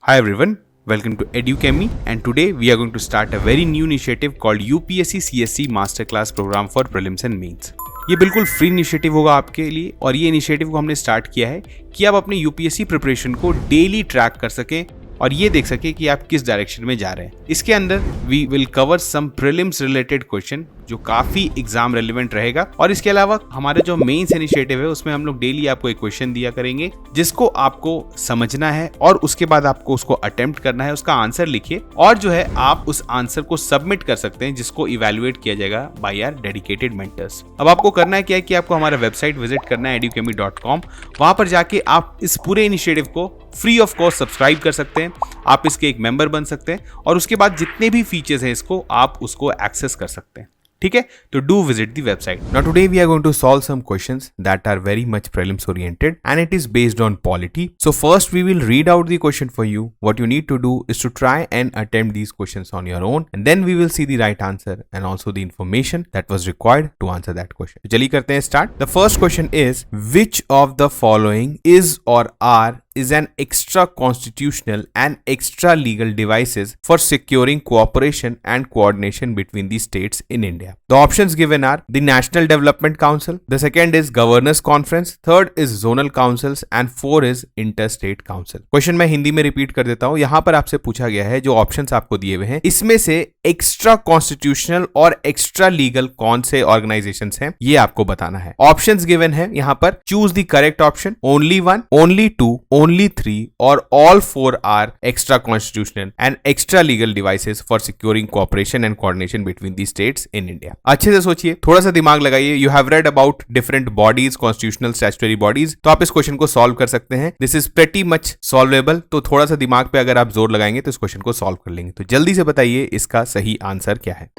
Hi everyone, welcome to EduChemy and today we are going to start a very new initiative called UPSC CSC Masterclass Program for Prelims and Mains। ये बिल्कुल free initiative होगा आपके लिए और ये initiative को हमने start किया है कि आप अपने यूपीएससी प्रिपरेशन को डेली ट्रैक कर सकें और ये देख सके कि आप किस डायरेक्शन में जा रहे हैं। इसके अंदर we will cover some prelims related question जो काफी एग्जाम रेलिवेंट रहेगा और इसके अलावा हमारे जो मेंस इनिशिएटिव है उसमें हम लोग डेली आपको एक क्वेश्चन दिया करेंगे जिसको आपको समझना है और उसके बाद आपको उसको अटेम्प्ट करना है, उसका आंसर लिखिए और जो है आप उस आंसर को सबमिट कर सकते हैं जिसको इवैल्यूएट किया जाएगा बाय आवर डेडिकेटेड मेंटर्स। अब आपको करना है क्या है कि आपको हमारा वेबसाइट विजिट करना है educhemy.com। वहां पर जाके आप इस पूरे इनिशिएटिव को फ्री ऑफ कॉस्ट सब्सक्राइब कर सकते हैं, आप इसके एक मेंबर बन सकते हैं और उसके बाद जितने भी फीचर्स हैं इसको आप उसको एक्सेस कर सकते हैं। ठीक है, तो do visit the website. Now today we are going to solve some questions that are very much prelims oriented and it is based on polity. So first we will read out the question for you. What you need to do is to try and attempt these questions on your own and then we will see the right answer and also the information that was required to answer that question. तो चलिए करते हैं start. The first question is which of the following is or are is an extra constitutional and extra legal devices for securing cooperation and coordination between the states in India. The options given are the National Development Council, the second is Governors Conference, third is Zonal Councils and four is Interstate Council. Question मैं हिंदी में repeat कर देता हूं। यहां पर आपसे पूछा गया है जो ऑप्शंस आपको दिए हुए हैं इसमें से एक्स्ट्रा कॉन्स्टिट्यूशनल और एक्स्ट्रा लीगल कौन से ऑर्गेनाइजेशंस हैं ये आपको बताना है। ऑप्शंस गिवन है यहां पर choose the correct option, only one, only two, only three or all four are extra constitutional and extra legal devices for securing cooperation and coordination between the states in India। अच्छे से सोचिए, थोड़ा सा दिमाग लगाइए। You have read about different bodies, constitutional statutory bodies, तो आप इस क्वेश्चन को सॉल्व कर सकते हैं। This is pretty much solvable। तो थोड़ा सा दिमाग पे अगर आप जोर लगाएंगे तो इस क्वेश्चन को सॉल्व कर लेंगे। तो जल्दी से बताइए इसका सही आंसर क्या है।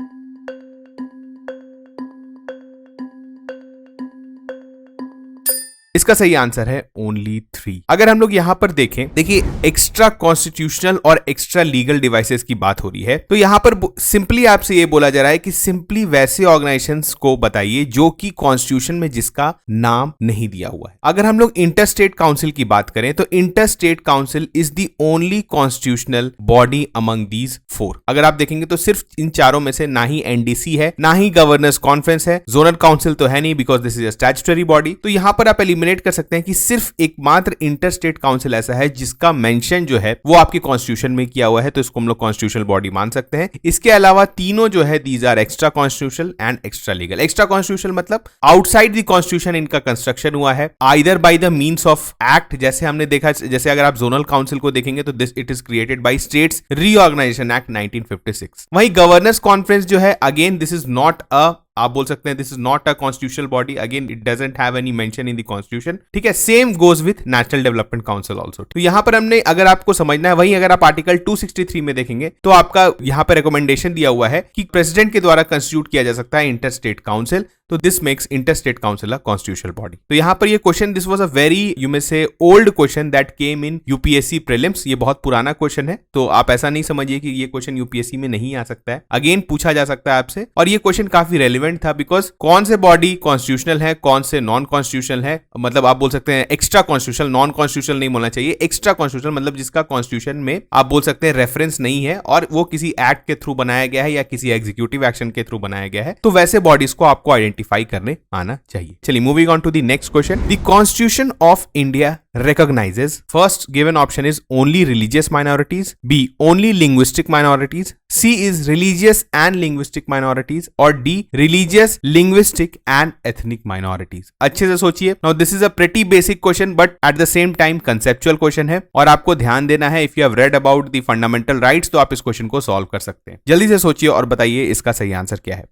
इसका सही आंसर है ओनली 3। अगर हम लोग यहां पर देखें, देखिए एक्स्ट्रा कॉन्स्टिट्यूशनल और एक्स्ट्रा लीगल डिवाइसेस की बात हो रही है तो यहां पर सिंपली आपसे ये बोला जा रहा है कि सिंपली वैसे ऑर्गेनाइजेशंस को बताइए जो कि कॉन्स्टिट्यूशन में जिसका नाम नहीं दिया हुआ है। अगर हम लोग इंटरस्टेट काउंसिल की बात करें तो interstate council is the only constitutional body among these 4। अगर आप देखेंगे तो सिर्फ इन चारों में से ना ही एनडीसी है, ना ही गवर्नर्स कॉन्फ्रेंस है, जोनल काउंसिल तो है नहीं because this is a statutory body. तो यहां पर आप कर सकते हैं कि सिर्फ एकमात्र इंटरस्टेट काउंसिल ऐसा है जिसका मेंशन जो है वो आपके कॉन्स्टिट्यूशन में किया हुआ है, तो इसको हम लोग कॉन्स्टिट्यूशनल बॉडी मान सकते हैं। इसके अलावा तीनों जो है these are extra constitutional and extra legal. Extra constitutional मतलब आउटसाइड द कॉन्स्टिट्यूशन इनका कंस्ट्रक्शन हुआ है, either by the means of act, जैसे हमने देखा, जैसे अगर आप जोनल काउंसिल को देखेंगे तो this it is created by states reorganisation act 1956। वहीं गवर्नर्स कॉन्फ्रेंस जो है again this is not a, आप बोल सकते हैं this is not a constitutional body, again it doesn't have any mention in the constitution. ठीक है, same goes with national development council also. तो यहां पर हमने, अगर आपको समझना है, वहीं अगर आप आर्टिकल 263 में देखेंगे तो आपका यहां पर रिकमेंडेशन दिया हुआ है कि प्रेसिडेंट के द्वारा कंस्टिट्यूट किया जा सकता है इंटरस्टेट काउंसिल, तो this makes interstate council a constitutional body. तो यहां पर ये question, this was a very you may say old question that came in UPSC prelims. ये बहुत पुराना क्वेश्चन है तो आप ऐसा नहीं समझिए कि ये क्वेश्चन यूपीएससी में नहीं आ सकता है, अगेन पूछा जा सकता है आपसे। और ये क्वेश्चन काफी रेलिवेंट था बिकॉज कौन से बॉडी कॉन्स्टिट्यूशनल है, कौन से नॉन कॉन्स्टिट्यूशनल है, मतलब आप बोल सकते हैं एक्स्ट्रा कॉन्स्टिट्यूशनल, नॉन कॉन्स्टिट्यूशनल नहीं बोलना चाहिए, एक्स्ट्रा कॉन्स्टिट्यूशनल मतलब जिसका कॉन्स्टिट्यूशन में आप बोल सकते हैं रेफरेंस नहीं है और वो किसी एक्ट के थ्रू बनाया गया है या किसी एग्जीक्यूटिव एक्शन के थ्रू बनाया गया है, तो वैसे बॉडीज को आपको आइडेंटिफाई करने आना चाहिए। चलिए moving on to the next question. The constitution of India recognizes, first given option is only religious minorities, B only linguistic minorities, C is religious and linguistic minorities or D religious, linguistic and ethnic minorities। अच्छे से सोचिए। Now this is a pretty basic question but at the same time conceptual question है और आपको ध्यान देना है। If you have read about the fundamental rights तो आप इस क्वेश्चन को सॉल्व कर सकते हैं। जल्दी से सोचिए और बताइए इसका सही आंसर क्या है।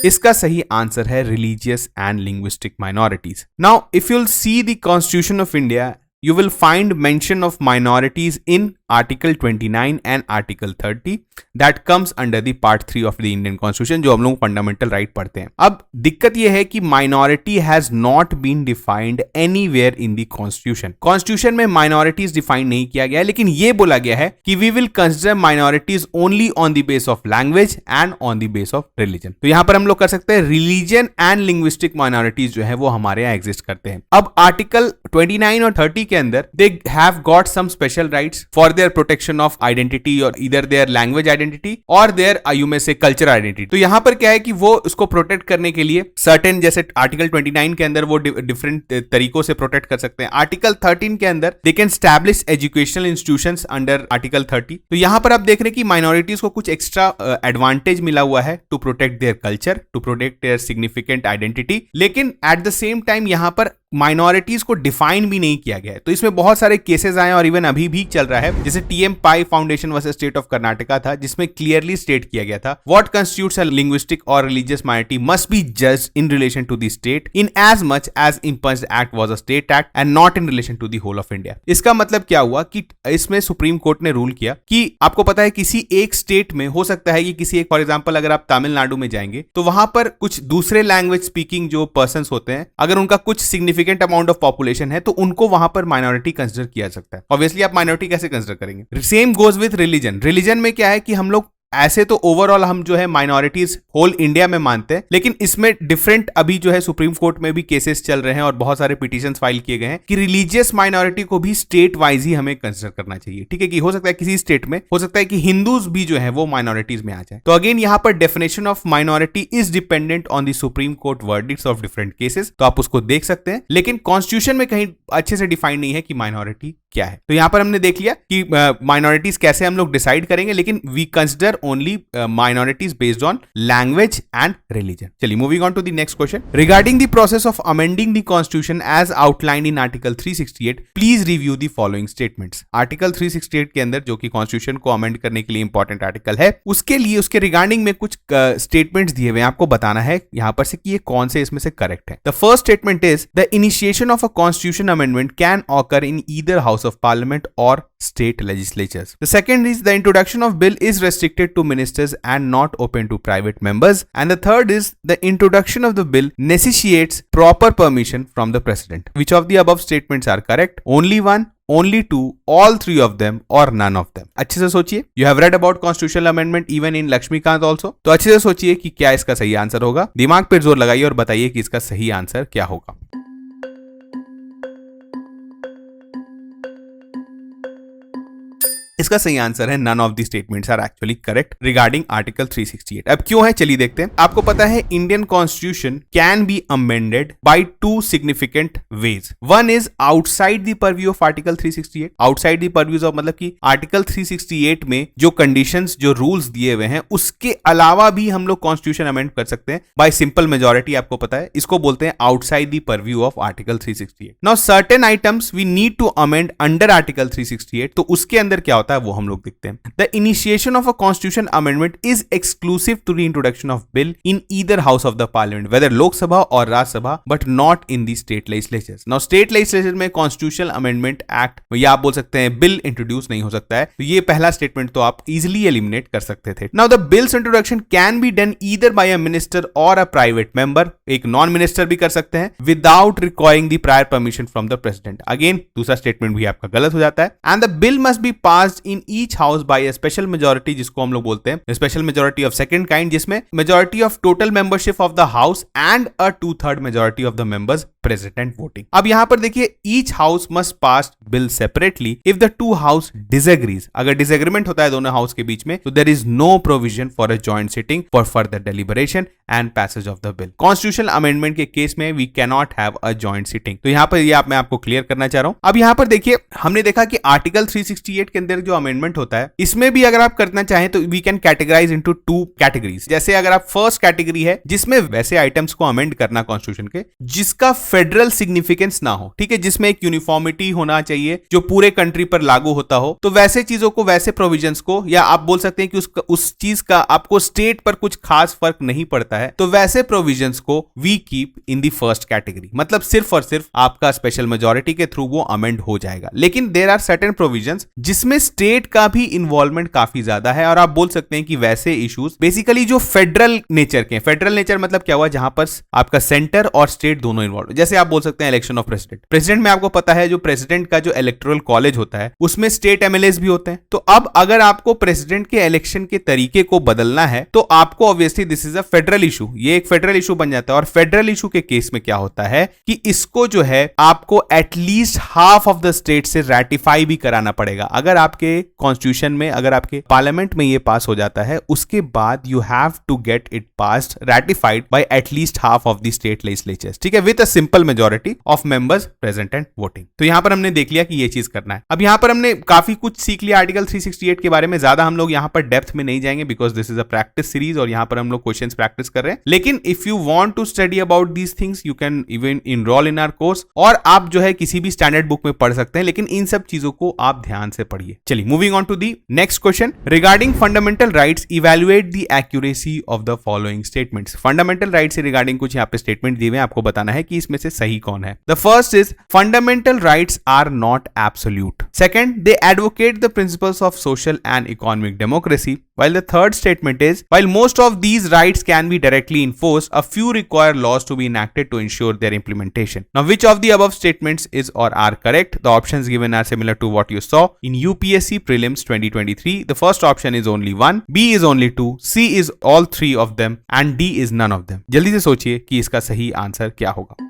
इसका सही आंसर है religious and linguistic minorities. Now if you will see the constitution of India you will find mention of minorities in article 29 and article 30 that comes under the part 3 of the Indian constitution, जो हम लोग fundamental right पढ़ते हैं। अब दिक्कत यह है कि minority has not been defined anywhere in the constitution. Constitution में माइनॉरिटीज डिफाइन नहीं किया गया है, लेकिन यह बोला गया है कि we will consider minorities only on the base of language and on the base of religion. तो यहां पर हम लोग कर सकते हैं रिलीजन एंड लिंग्विस्टिक माइनॉरिटीज जो है वो हमारे यहाँ एग्जिस्ट करते हैं। अब आर्टिकल 29 और 30 के अंदर they have got some special rights for their protection of identity और इधर देयर लैंग्वेज आइडेंटिटी और देयर यू में से कल्चर आइडेंटिटी। तो यहां पर क्या है कि वो उसको प्रोटेक्ट करने के लिए सर्टेन, जैसे आर्टिकल 29 के अंदर वो डिफरेंट तरीकों से प्रोटेक्ट कर सकते हैं। आर्टिकल 13 के अंदर they can establish educational institutions under article 30। तो यहां पर आप देख रहे हैं कि माइनॉरिटीज को कुछ एक्स्ट्रा एडवांटेज मिला हुआ है to protect their culture, to protect their significant identity, लेकिन एट द सेम टाइम यहां पर माइनॉरिटीज को डिफाइन भी नहीं किया गया है। तो इसमें बहुत सारे केसेस आए और इवन अभी भी चल रहा है, जैसे TM Pai foundation versus state of Karnataka था, जिसमें क्लियरली स्टेट किया गया था व्हाट कंस्टिट्यूट्स अ लिंग्विस्टिक और religious minority must be judged in relation to the state in as much as impugned act was a state act and not in relation to the whole of India. इसका मतलब क्या हुआ कि इसमें supreme court ने rule किया कि आपको पता है किसी एक स्टेट में हो सकता है कि किसी एक, फॉर एग्जांपल अगर आप तमिलनाडु में जाएंगे तो वहां पर कुछ दूसरे लैंग्वेज स्पीकिंग जो पर्सन होते हैं, अगर उनका कुछ सिग्निफिकेंट अमाउंट ऑफ पॉपुलेशन है तो उनको वहां पर माइनॉरिटी कंसीडर किया सकता है। ऑब्वियसली आप माइनॉरिटी कैसे कंसीडर करेंगे? Same goes with religion. Religion में क्या है कि हम लोग ऐसे तो ओवरऑल हम जो है माइनॉरिटीज होल इंडिया में मानते हैं, लेकिन इसमें डिफरेंट अभी जो है सुप्रीम कोर्ट में भी केसेस चल रहे हैं और बहुत सारे पिटीशंस फाइल किए गए हैं कि रिलीजियस माइनॉरिटी को भी स्टेट वाइज ही हमें कंसीडर करना चाहिए। ठीक है, कि हो सकता है किसी स्टेट में हो सकता है कि हिंदूज भी जो है वो माइनॉरिटीज में आ जाए। तो अगेन यहाँ पर definition of minority is dependent on the supreme court verdicts of different cases, तो आप उसको देख सकते हैं, लेकिन कॉन्स्टिट्यूशन में कहीं अच्छे से डिफाइन नहीं है कि माइनॉरिटी क्या है। तो यहां पर हमने देख लिया कि माइनॉरिटीज कैसे हम लोग डिसाइड करेंगे, लेकिन we consider only minorities based on language and religion. चलिए moving on to the next question. Regarding the process of amending the constitution as outlined in article 368, please review the following statements. Article 368 के अंदर, जो कि constitution को amend करने के लिए important article है, उसके लिए उसके रिगार्डिंग में कुछ स्टेटमेंट्स दिए हुए हैं, आपको बताना है यहां पर से कि ये कौन से इसमें से करेक्ट है। The first statement is the initiation of a constitution amendment can occur in either house of Parliament or state legislatures. The second is the introduction of bill is restricted to ministers and not open to private members. And the third is the introduction of the bill necessitates proper permission from the president. Which of the above statements are correct? Only one, only two, all three of them, or none of them. अच्छे से सोचिए। You have read about constitutional amendment even in Laxmikant also. तो अच्छे से सोचिए कि क्या इसका सही आंसर होगा। दिमाग पर जोर लगाइए और बताइए कि इसका सही आंसर क्या होगा। इसका सही आंसर है none of the statements are actually correct regarding article 368। अब क्यों है, चलिए देखते हैं। आपको पता है Indian constitution can be amended by two significant ways. One is outside the purview of article 368। Outside the purviews of मतलब कि आर्टिकल 368 में जो कंडीशंस, जो रूल्स दिए हुए हैं, उसके अलावा भी हम लोग कॉन्स्टिट्यूशन अमेंड कर सकते हैं बाय सिंपल मेजोरिटी। आपको पता है इसको बोलते हैं outside the purview of article 368। Now certain items we need to amend under article 368, तो उसके अंदर क्या होता है वो हम लोग देखते हैं। The initiation of a constitution amendment is exclusive to the introduction of bill in either house of the parliament, whether Lok Sabha और Rajya Sabha, but not in the state legislatures. Now state legislature में कॉन्स्टिट्यूशनल अमेंडमेंट एक्ट या आप बोल सकते हैं bill introduce नहीं हो सकता है। तो ये पहला स्टेटमेंट तो आप इजिली एलिमिनेट कर सकते थे। Now the bills introduction can be done either by a minister और अ प्राइवेट मेंबर, एक नॉन मिनिस्टर भी कर सकते हैं, without requiring the prior permission from the president. Again दूसरा स्टेटमेंट भी आपका गलत हो जाता है। And the bill must be passed in each house by a special majority, जिसको हम लोग बोलते हैं special majority of second kind, जिसमें majority of total membership of the house and a 2/3 majority of the members present and voting. अब यहां पर देखिए each house must pass bill separately if the two house disagrees. अगर disagreement होता है दोनों house के बीच में, तो there is no provision for a joint sitting for further deliberation and passage of the bill. Constitutional amendment के case में we can not have a joint sitting. तो यहां पर ये मैं आपको क्लियर करना चाह रहा हूं। अब यहां पर देखिए हमने देखा कि आर्टिकल 368 के अंदर जो अमेंडमेंट होता है, इसमें भी अगर आप करना चाहें तो we can categorise into two categories. जैसे अगर आप फर्स्ट कैटेगरी है जिसमें वैसे आइटम्स को अमेंड करना कॉन्स्टिट्यूशन के जिसका फेडरल सिग्निफिकेंस ना हो, ठीक है, जिसमें एक यूनिफॉर्मिटी होना चाहिए जो पूरे कंट्री पर लागू होता हो, तो वैसे चीजों को, वैसे प्रोविजंस को, या आप बोल सकते हैं कि उस चीज का आपको स्टेट पर कुछ खास फर्क नहीं पड़ता है, तो वैसे प्रोविजंस को we keep in the first category. मतलब सिर्फ और सिर्फ आपका स्पेशल मेजॉरिटी के थ्रू वो अमेंड हो जाएगा। लेकिन देयर आर सर्टेन प्रोविजंस जिसमें स्टेट का भी इन्वॉल्वमेंट काफी ज्यादा है और आप बोल सकते हैं कि वैसे इश्यूज बेसिकली जो फेडरल नेचर के, फेडरल नेचर मतलब क्या हुआ, जहां पर आपका सेंटर और स्टेट दोनों इन्वॉल्व, जैसे आप बोल सकते हैं इलेक्शन ऑफ प्रेसिडेंट। प्रेसिडेंट में आपको पता है जो प्रेसिडेंट का जो इलेक्टोरल कॉलेज होता है उसमें स्टेट एमएलएस भी होते हैं। तो अब अगर आपको प्रेसिडेंट के इलेक्शन के तरीके को बदलना है तो आपको obviously this is a federal issue, ये एक फेडरल इशू बन जाता है। और फेडरल इशू के केस में क्या होता है कि इसको जो है आपको at least half of the state से रैटिफाई भी कराना पड़ेगा। अगर आपके कॉन्स्टिट्यूशन में, अगर आपके पार्लियामेंट में ये पास हो जाता है, उसके बाद you have to get it passed ratified by at least half of the state legislatures, ठीक है, with a simple majority of members present and voting. तो यहां पर हमने देख लिया कि ये चीज करना है। अब यहां पर हमने काफी कुछ सीख लिया आर्टिकल 368 के बारे में, ज्यादा हम लोग यहां पर डेप्थ में नहीं जाएंगे because this is a practice series और यहां पर हम लोग क्वेश्चंस प्रैक्टिस कर रहे हैं। लेकिन if you want to study about these things you can even enrol in our course, और आप जो है किसी भी स्टैंडर्ड बुक में पढ़ सकते हैं, लेकिन इन सब चीजों को आप ध्यान से पढ़िए। चलिए moving on to the next question, regarding fundamental rights evaluate the accuracy of the following statements. Fundamental right से रिगार्डिंग कुछ यहाँ पे स्टेटमेंट दिए हुए हैं, आपको बताना है कि इसमें से सही कौन है। The first is fundamental rights are not absolute. Second, they advocate the principles of social and economic democracy, while the third statement is while most of these rights can be directly enforced, a few require laws to be enacted to ensure their implementation. Now which of the above statements is or are correct? The options given are similar to what you saw in UPSC prelims 2023. The first option is only 1, B is only 2, C is all 3 of them and D is none of them. जल्दी से सोचिए कि इसका सही answer क्या होगा।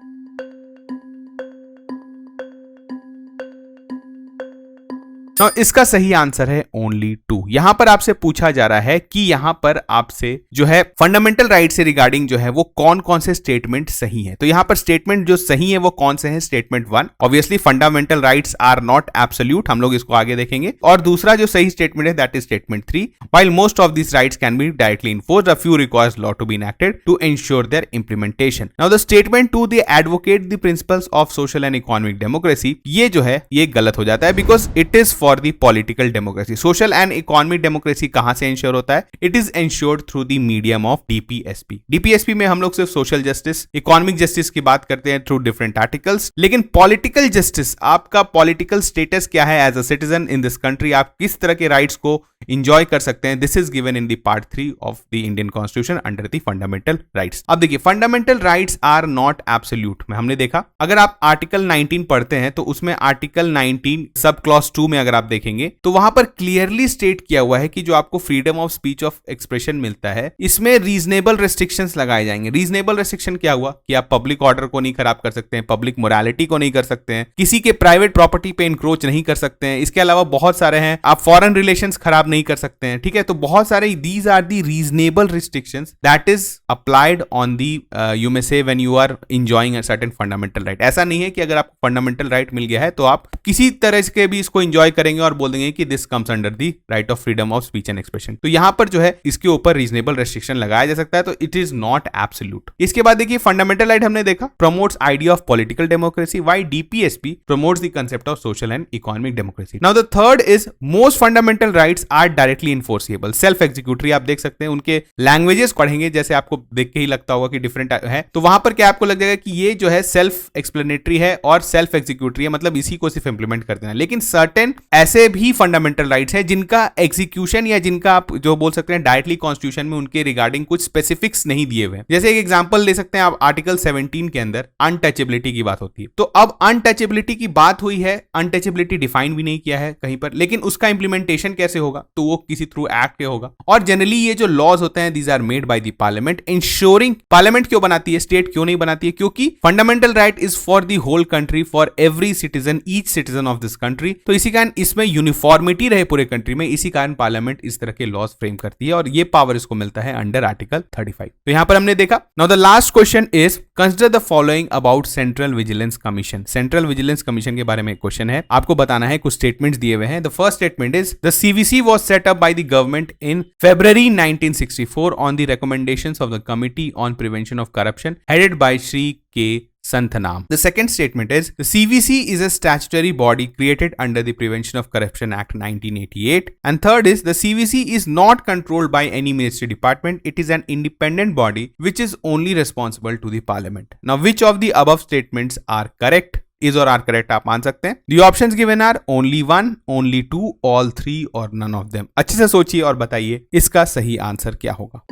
तो इसका सही आंसर है ओनली 2। यहां पर आपसे पूछा जा रहा है कि यहां पर आपसे जो है फंडामेंटल राइट से रिगार्डिंग जो है वो कौन कौन से स्टेटमेंट सही हैं। तो यहां पर स्टेटमेंट जो सही है वो कौन से हैं? Statement 1 obviously fundamental rights are not absolute, हम लोग इसको आगे देखेंगे। और दूसरा जो सही स्टेटमेंट है that is statement 3, while most of this rights can be directly enforced, a few requires law to be enacted to ensure their implementation. Now the statement 2, they advocate the principles of social and economic democracy, ये जो है ये गलत हो जाता है because it is for the political democracy. Social and economic democracy कहां से इंश्योर होता है? It is ensured through the medium of DPSP. DPSP में हम लोग सिर्फ सोशल जस्टिस, इकोनॉमिक जस्टिस की बात करते हैं थ्रू डिफरेंट आर्टिकल्स, लेकिन पॉलिटिकल जस्टिस, आपका पॉलिटिकल स्टेटस क्या है as a citizen in this country, आप किस तरह के राइट्स को इंजॉय कर सकते हैं, this is given in the part 3 of the Indian constitution under the fundamental rights. अब देखिए fundamental rights are not absolute में हमने देखा, अगर आप आर्टिकल 19 पढ़ते हैं तो उसमें आर्टिकल 19 सब क्लॉज 2 में अगर आप देखेंगे तो वहां पर क्लियरली स्टेट किया हुआ है कि जो आपको freedom of speech of expression मिलता है इसमें रीजनेबल रेस्ट्रिक्शंस लगाए जाएंगे। रीजनेबल रेस्ट्रिक्शन क्या हुआ कि आप पब्लिक ऑर्डर को नहीं खराब कर सकते हैं, पब्लिक मोरालिटी को नहीं कर सकते हैं, किसी के प्राइवेट प्रॉपर्टी पे इंक्रोच नहीं कर सकते हैं, इसके अलावा बहुत सारे हैं, आप फॉरेन रिलेशंस खराब नहीं कर सकते हैं, ठीक है। तो बहुत सारे these are the reasonable restrictions that is applied on the you may say when you are enjoying a certain fundamental right. ऐसा नहीं है कि अगर आपको फंडामेंटल राइट मिल गया है तो आप किसी तरह के भी इसको एंजॉय करेंगे और बोल देंगे कि this comes under the right of freedom of speech and expression. तो यहां पर जो है इसके ऊपर रीजनेबल रेस्ट्रिक्शन लगाया जा सकता है, तो इट इज नॉट एब्सोल्यूट। इसके बाद देखिए फंडामेंटल राइट हमने देखा promotes idea of political democracy, why DPSP promotes the concept of social and economic democracy. Now the third is most fundamental rights are directly enforceable, self executory. आप देख सकते हैं उनके लैंग्वेजेस पढ़ेंगे, जैसे आपको देख के ही लगता होगा कि डिफरेंट है, तो वहां पर क्या आपको लग जाएगा कि ये जो है सेल्फ एक्सप्लेनेटरी है और सेल्फ एग्जीक्यूटरी है, मतलब इसी को सिर्फ इंप्लीमेंट करते हैं। लेकिन सर्टेन ऐसे भी फंडामेंटल राइट्स हैं जिनका एग्जीक्यूशन या जिनका आप जो बोल सकते हैं डायरेक्टली कॉन्स्टिट्यूशन में उनके रिगार्डिंग कुछ स्पेसिफिक्स नहीं दिए हुए हैं। जैसे एक एग्जांपल ले सकते हैं आप, आर्टिकल 17 के अंदर अनटचेबिलिटी की बात होती है, तो अब अनटचेबिलिटी की बात हुई है, अनटचेबिलिटी डिफाइन भी नहीं किया है कहीं पर, लेकिन उसका इंप्लीमेंटेशन कैसे होगा? तो वो किसी थ्रू एक्ट के होगा। और जनरली ये जो लॉज होते हैं these are made by the parliament, ensuring parliament क्यों बनाती है, स्टेट क्यों नहीं बनाती है? क्योंकि fundamental right is for the whole country, for every citizen, each citizen of this country. तो इसी कारण इसमें यूनिफॉर्मिटी रहे पूरे कंट्री में, इसी कारण पार्लियामेंट इस तरह के लॉज फ्रेम करती है और ये पावर इसको मिलता है अंडर आर्टिकल 35। तो यहां पर हमने देखा। Now the last question is consider the following about central vigilance commission. Central vigilance commission के बारे में क्वेश्चन है, आपको बताना है, कुछ स्टेटमेंट्स दिए हुए हैं। The first statement is the CVC was set up by the government in February 1964 on the recommendations of the Committee on Prevention of Corruption headed by Shri K. Santhanam. The second statement is the CVC is a statutory body created under the Prevention of Corruption Act 1988. And third is the CVC is not controlled by any ministry department. It is an independent body which is only responsible to the Parliament. Now, which of the above statements are correct? Is और are correct आप मान सकते हैं। The options given are only 1, only 2, all 3 और none of them. अच्छे से सोचिए और बताइए इसका सही आंसर क्या होगा।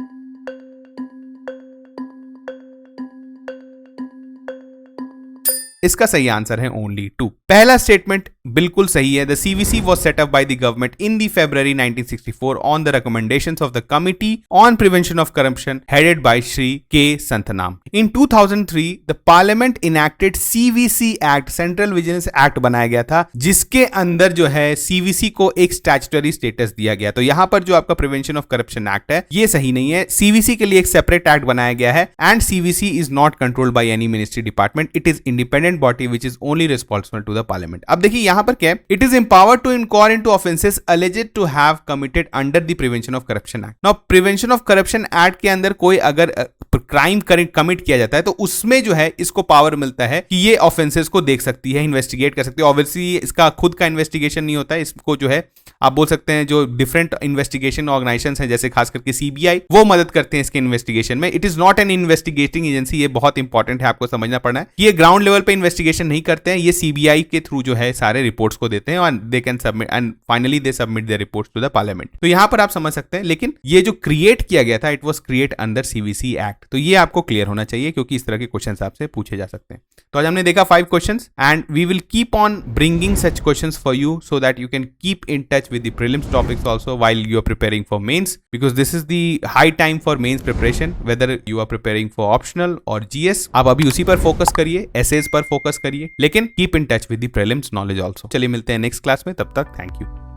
इसका सही आंसर है ओनली 2। पहला स्टेटमेंट बिल्कुल सही है। The CVC was set up by the government in the February 1964 on the recommendations of the committee on prevention of corruption headed by Shri के संतनाम। इन 2003 the parliament enacted CVC act, central vigilance act बनाया गया था, जिसके अंदर जो है CVC को एक स्टैट्यूटरी स्टेटस दिया गया। तो यहां पर जो आपका प्रिवेंशन ऑफ करप्शन एक्ट है ये सही नहीं है। सीवीसी के लिए एक सेपरेट एक्ट बनाया गया है and CVC is not controlled by any ministry department, it is independent body which is only responsible to the parliament। अब देखिए यहां पर क्या है, it is empowered to inquire into offenses alleged to have committed under the Prevention of Corruption Act। Now Prevention of Corruption Act के अंदर कोई अगर क्राइम कमिट किया जाता है तो उसमें जो है इसको पावर मिलता है कि ये ऑफेंसेस को देख सकती है, इन्वेस्टिगेट कर सकती है। ऑब्वियसली इसका खुद का इन्वेस्टिगेशन नहीं होता है, इसको जो है आप बोल सकते हैं जो डिफरेंट इन्वेस्टिगेशन ऑर्गेनाइजेशंस हैं जैसे खास करके सीबीआई, वो मदद करते हैं इसके इन्वेस्टिगेशन में। It is not an investigating agency, ये बहुत इंपॉर्टेंट है, आपको समझना पड़ना है। ये ग्राउंड लेवल पे इन्वेस्टिगेशन नहीं करते हैं, ये सीबीआई के थ्रू जो है सारे रिपोर्ट्स को देते हैं और they can submit and finally they submit their reports to the parliament. तो यहां पर आप समझ सकते हैं, लेकिन ये जो क्रिएट किया गया था it was create under CVC act, तो ये आपको क्लियर होना चाहिए क्योंकि इस तरह के क्वेश्चंस आपसे पूछे जा सकते हैं। तो आज हमने देखा 5 questions and we will keep on bringing such questions for you so that you can keep in touch with the prelims topics also while you are preparing for mains, because this is the high time for mains preparation, whether you are preparing for optional or GS। आप अभी उसी पर focus करिए, essays पर focus करिए, लेकिन keep in touch with the prelims knowledge also। चलिए मिलते हैं नेक्स्ट क्लास में, तब तक थैंक यू।